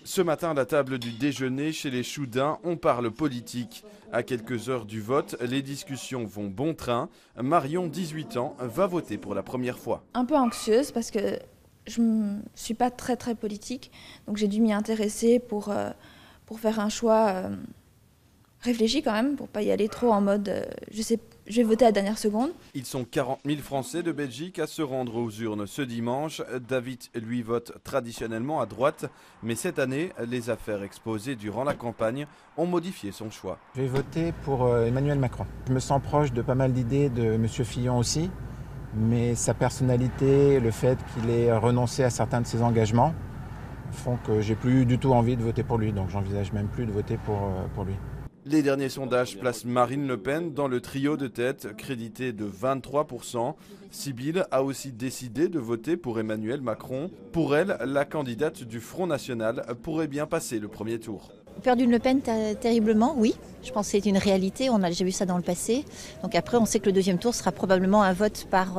Ce matin, à la table du déjeuner chez les Choudins, on parle politique. À quelques heures du vote, les discussions vont bon train. Marion, 18 ans, va voter pour la première fois. Un peu anxieuse parce que je ne suis pas très politique, donc j'ai dû m'y intéresser pour faire un choix réfléchi quand même, pour pas y aller trop en mode je vais voter à la dernière seconde. Ils sont 40 000 Français de Belgique à se rendre aux urnes ce dimanche. David, lui, vote traditionnellement à droite, mais cette année, les affaires exposées durant la campagne ont modifié son choix. Je vais voter pour Emmanuel Macron. Je me sens proche de pas mal d'idées de M. Fillon aussi, mais sa personnalité, le fait qu'il ait renoncé à certains de ses engagements font que j'ai plus du tout envie de voter pour lui, donc j'envisage même plus de voter pour lui. Les derniers sondages placent Marine Le Pen dans le trio de tête, crédité de 23%. Sibylle a aussi décidé de voter pour Emmanuel Macron. Pour elle, la candidate du Front National pourrait bien passer le premier tour. Perdu une Le Pen terriblement, oui. Je pense que c'est une réalité, on a déjà vu ça dans le passé. Donc après, on sait que le deuxième tour sera probablement un vote par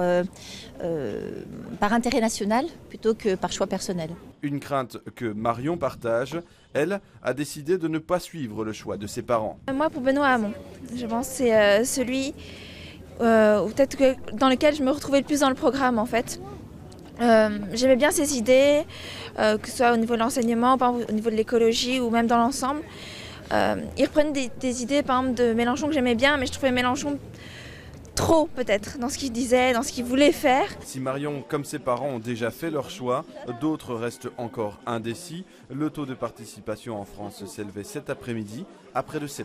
intérêt national plutôt que par choix personnel. Une crainte que Marion partage. Elle a décidé de ne pas suivre le choix de ses parents. Moi, pour Benoît Hamon, je pense que c'est celui peut-être dans lequel je me retrouvais le plus dans le programme en fait. J'aimais bien ses idées, que ce soit au niveau de l'enseignement, au niveau de l'écologie ou même dans l'ensemble. Ils reprennent des idées par exemple de Mélenchon que j'aimais bien, mais je trouvais Mélenchon trop peut-être dans ce qu'il disait, dans ce qu'il voulait faire. Si Marion, comme ses parents, ont déjà fait leur choix, d'autres restent encore indécis. Le taux de participation en France s'élevait cet après-midi à près de 70%.